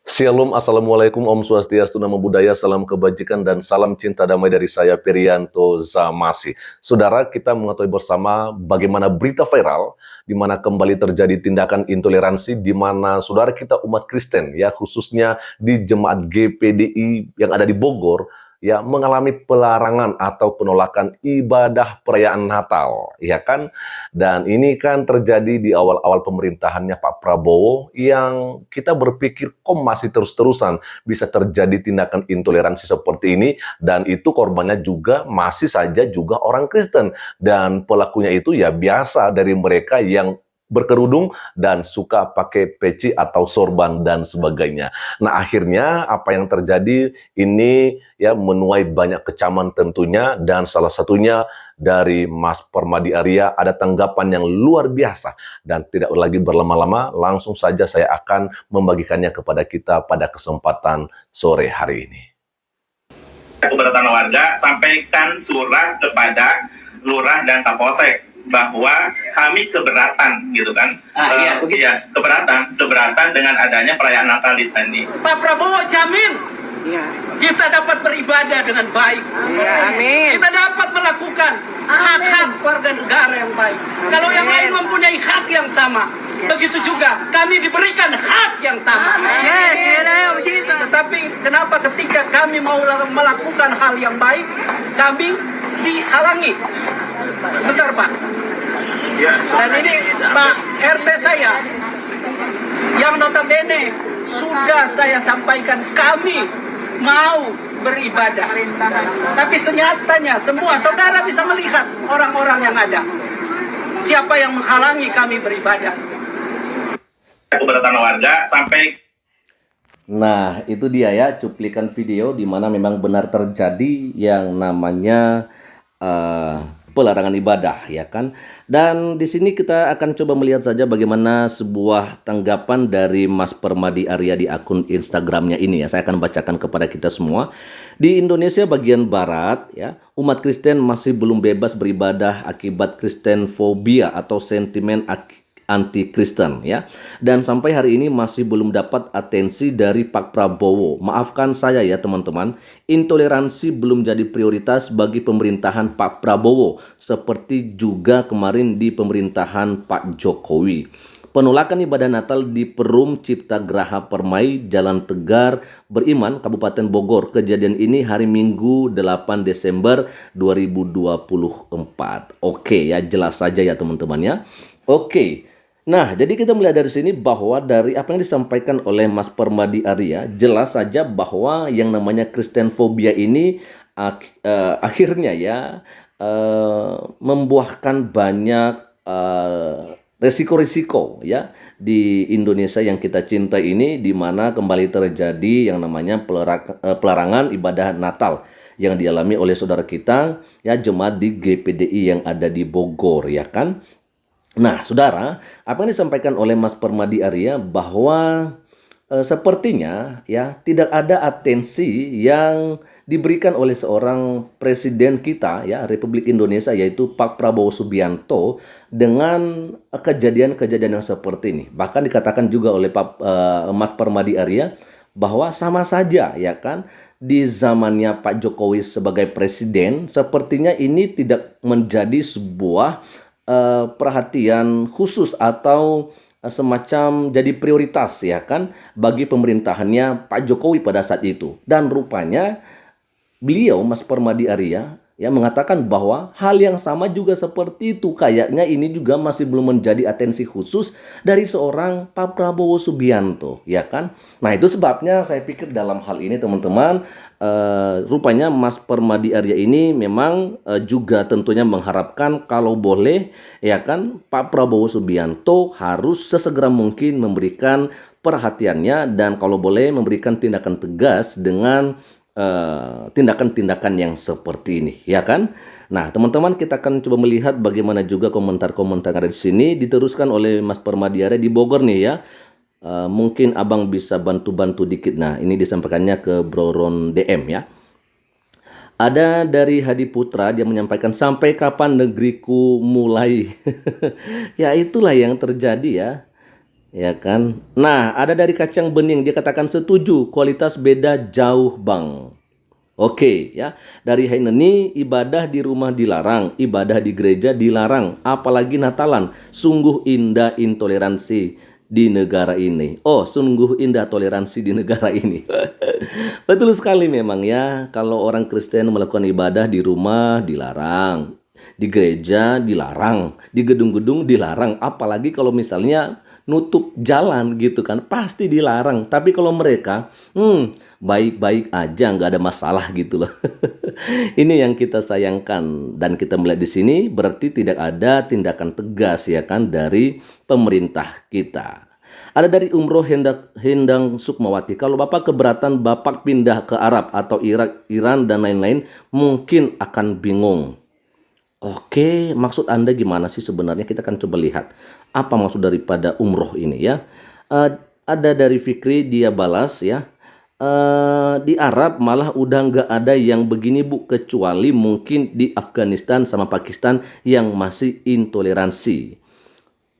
Shalom, Assalamualaikum, Om Swastiastu, Namo Buddhaya, salam kebajikan, dan salam cinta damai dari saya, Perianto Zamasi. Saudara, kita mengetahui bersama bagaimana berita viral, di mana kembali terjadi tindakan intoleransi, di mana saudara kita umat Kristen, ya khususnya di Jemaat GPDI yang ada di Bogor, ya mengalami pelarangan atau penolakan ibadah perayaan Natal, ya kan? Dan ini kan terjadi di awal-awal pemerintahannya Pak Prabowo yang kita berpikir kok masih terus-terusan bisa terjadi tindakan intoleransi seperti ini, dan itu korbannya juga masih saja juga orang Kristen, dan pelakunya itu ya biasa dari mereka yang berkerudung dan suka pakai peci atau sorban dan sebagainya. Nah, akhirnya apa yang terjadi ini ya menuai banyak kecaman tentunya, dan salah satunya dari Mas Permadi Arya ada tanggapan yang luar biasa, dan tidak lagi berlama-lama langsung saja saya akan membagikannya kepada kita pada kesempatan sore hari ini. Keberatan warga sampaikan surat kepada lurah dan kapolsek bahwa kami keberatan gitu kan. Iya, begitu. Ya, keberatan dengan adanya perayaan Natal di sini. Pak Prabowo jamin kita dapat beribadah dengan baik. Amin. Kita dapat melakukan hak-hak warga negara yang baik. Kalau yang lain mempunyai hak yang sama, begitu juga kami diberikan hak yang sama. Yes, in the name of Jesus. Tetapi kenapa ketika kami mau melakukan hal yang baik, kami dihalangi? Bentar Pak. Dan ini Pak RT saya, yang notabene sudah saya sampaikan kami mau beribadah. Tapi senyatanya semua saudara bisa melihat orang-orang yang ada. Siapa yang menghalangi kami beribadah? Keberatan warga sampai. Nah, itu dia ya cuplikan video di mana memang benar terjadi yang namanya pelarangan ibadah, ya kan? Dan di sini kita akan coba melihat saja bagaimana sebuah tanggapan dari Mas Permadi Arya di akun Instagramnya ini ya. Saya akan bacakan kepada kita semua. Di Indonesia bagian barat ya, umat Kristen masih belum bebas beribadah akibat Kristenfobia atau sentimen anti-Kristen ya. Dan sampai hari ini masih belum dapat atensi dari Pak Prabowo. Maafkan saya ya teman-teman, intoleransi belum jadi prioritas bagi pemerintahan Pak Prabowo, seperti juga kemarin di pemerintahan Pak Jokowi. Penolakan ibadah Natal di Perum Cipta Graha Permai, Jalan Tegar Beriman, Kabupaten Bogor. Kejadian ini hari Minggu 8 Desember 2024. Oke ya, jelas saja ya teman-teman ya. Oke. Nah, jadi kita melihat dari sini bahwa dari apa yang disampaikan oleh Mas Permadi Arya, jelas saja bahwa yang namanya Kristenfobia ini akhirnya ya membuahkan banyak resiko-resiko ya di Indonesia yang kita cinta ini, di mana kembali terjadi yang namanya pelarangan ibadah Natal yang dialami oleh saudara kita ya jemaat di GPDI yang ada di Bogor, ya kan. Nah, saudara, apa yang disampaikan oleh Mas Permadi Arya bahwa sepertinya ya tidak ada atensi yang diberikan oleh seorang presiden kita ya Republik Indonesia, yaitu Pak Prabowo Subianto, dengan kejadian-kejadian yang seperti ini. Bahkan dikatakan juga oleh Mas Permadi Arya bahwa sama saja ya kan, di zamannya Pak Jokowi sebagai presiden, sepertinya ini tidak menjadi sebuah perhatian khusus atau semacam jadi prioritas ya kan bagi pemerintahannya Pak Jokowi pada saat itu. Dan rupanya beliau Mas Permadi Arya ya mengatakan bahwa hal yang sama juga seperti itu, kayaknya ini juga masih belum menjadi atensi khusus dari seorang Pak Prabowo Subianto, ya kan. Nah, itu sebabnya saya pikir dalam hal ini teman-teman, rupanya Mas Permadi Arya ini memang juga tentunya mengharapkan kalau boleh ya kan Pak Prabowo Subianto harus sesegera mungkin memberikan perhatiannya, dan kalau boleh memberikan tindakan tegas dengan tindakan-tindakan yang seperti ini, ya kan. Nah, teman-teman, kita akan coba melihat bagaimana juga komentar-komentar di sini diteruskan oleh Mas Permadi Arya di Bogor nih ya. Mungkin abang bisa bantu-bantu dikit. Nah, ini disampaikannya ke Bro Ron DM ya. Ada dari Hadi Putra, dia menyampaikan, sampai kapan negeriku mulai. Ya, itulah yang terjadi ya. Ya kan? Nah, ada dari Kacang Bening, dia katakan setuju, kualitas beda jauh bang. Oke, ya. Dari Haineni, ibadah di rumah dilarang, ibadah di gereja dilarang, apalagi Natalan. Sungguh indah intoleransi di negara ini. Oh, sungguh indah toleransi di negara ini. Betul sekali memang ya, kalau orang Kristen melakukan ibadah di rumah dilarang, di gereja dilarang, di gedung-gedung dilarang, apalagi kalau misalnya nutup jalan gitu kan, pasti dilarang. Tapi kalau mereka, baik-baik aja, nggak ada masalah gitu loh. Ini yang kita sayangkan dan kita melihat di sini berarti tidak ada tindakan tegas ya kan dari pemerintah kita. Ada dari Umroh Hendang Sukmawati. Kalau Bapak keberatan Bapak pindah ke Arab atau Irak, Iran dan lain-lain, mungkin akan bingung. Oke, maksud Anda gimana sih sebenarnya? Kita akan coba lihat apa maksud daripada umroh ini ya. Ada dari Fikri, dia balas ya. Di Arab malah udah nggak ada yang begini Bu, kecuali mungkin di Afghanistan sama Pakistan yang masih intoleransi.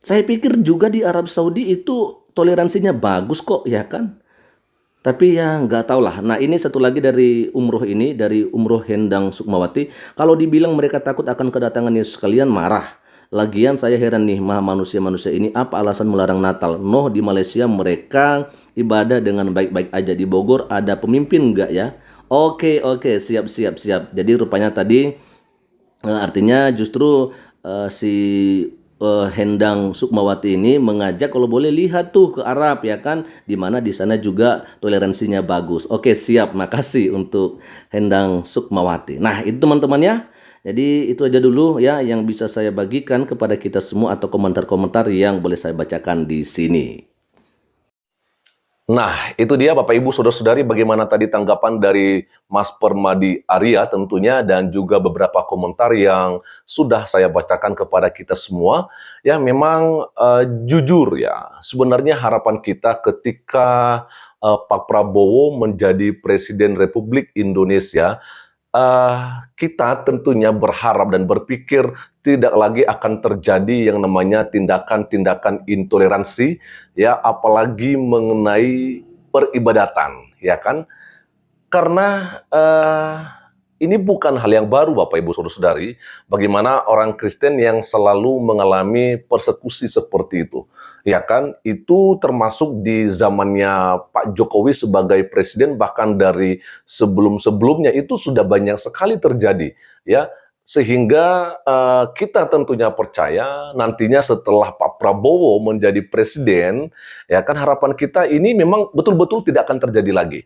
Saya pikir juga di Arab Saudi itu toleransinya bagus kok ya kan. Tapi ya nggak tahu lah. Nah ini satu lagi dari umroh ini, dari Umroh Hendang Sukmawati. Kalau dibilang mereka takut akan kedatangan Yesus sekalian, marah. Lagian saya heran nih, manusia-manusia ini apa alasan melarang Natal? Noh di Malaysia mereka ibadah dengan baik-baik aja. Di Bogor ada pemimpin nggak ya? Oke, siap. Jadi rupanya tadi artinya justru si Hendang Sukmawati ini mengajak kalau boleh lihat tuh ke Arab ya kan, dimana di sana juga toleransinya bagus. Oke siap, makasih untuk Hendang Sukmawati. Nah itu teman-teman ya. Jadi itu aja dulu ya yang bisa saya bagikan kepada kita semua atau komentar-komentar yang boleh saya bacakan di sini. Nah, itu dia Bapak Ibu Saudara-saudari bagaimana tadi tanggapan dari Mas Permadi Arya tentunya dan juga beberapa komentar yang sudah saya bacakan kepada kita semua. Ya memang jujur ya, sebenarnya harapan kita ketika Pak Prabowo menjadi Presiden Republik Indonesia, kita tentunya berharap dan berpikir tidak lagi akan terjadi yang namanya tindakan-tindakan intoleransi, ya apalagi mengenai peribadatan, ya kan? Karena ini bukan hal yang baru Bapak Ibu Saudara-saudari, bagaimana orang Kristen yang selalu mengalami persekusi seperti itu. Ya kan, itu termasuk di zamannya Pak Jokowi sebagai presiden, bahkan dari sebelum-sebelumnya itu sudah banyak sekali terjadi, ya. Sehingga kita tentunya percaya nantinya setelah Pak Prabowo menjadi presiden, ya kan harapan kita ini memang betul-betul tidak akan terjadi lagi.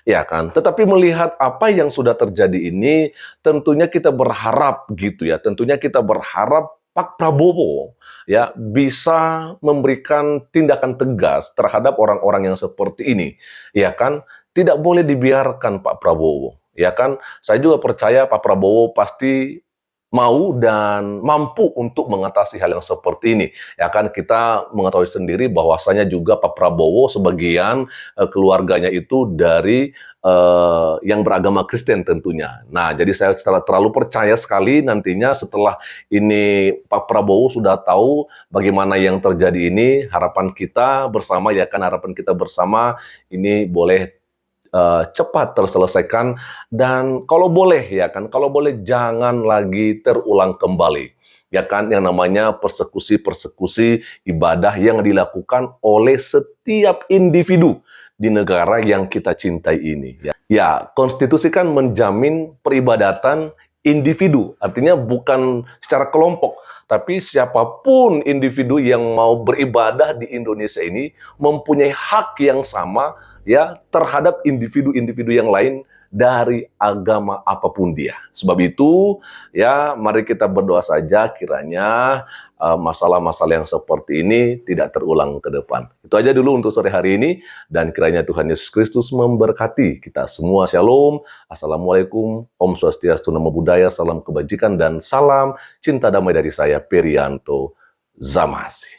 Ya kan, tetapi melihat apa yang sudah terjadi ini, tentunya kita berharap gitu ya, tentunya kita berharap Pak Prabowo ya bisa memberikan tindakan tegas terhadap orang-orang yang seperti ini, ya kan? Tidak boleh dibiarkan Pak Prabowo, ya kan? Saya juga percaya Pak Prabowo pasti mau dan mampu untuk mengatasi hal yang seperti ini. Ya kan kita mengetahui sendiri bahwasanya juga Pak Prabowo sebagian keluarganya itu dari yang beragama Kristen tentunya. Nah, jadi saya terlalu percaya sekali nantinya setelah ini Pak Prabowo sudah tahu bagaimana yang terjadi ini, harapan kita bersama ya kan harapan kita bersama ini boleh cepat terselesaikan dan kalau boleh ya kan, kalau boleh jangan lagi terulang kembali. Ya kan, yang namanya persekusi-persekusi ibadah yang dilakukan oleh setiap individu di negara yang kita cintai ini. Ya, konstitusi kan menjamin peribadatan individu, artinya bukan secara kelompok, tapi siapapun individu yang mau beribadah di Indonesia ini mempunyai hak yang sama ya terhadap individu-individu yang lain dari agama apapun dia. Sebab itu ya mari kita berdoa saja kiranya masalah-masalah yang seperti ini tidak terulang ke depan. Itu aja dulu untuk sore hari ini dan kiranya Tuhan Yesus Kristus memberkati kita semua. Shalom. Assalamualaikum. Om Swastiastu, Namo Buddhaya, salam kebajikan dan salam cinta damai dari saya Perianto Zamasi.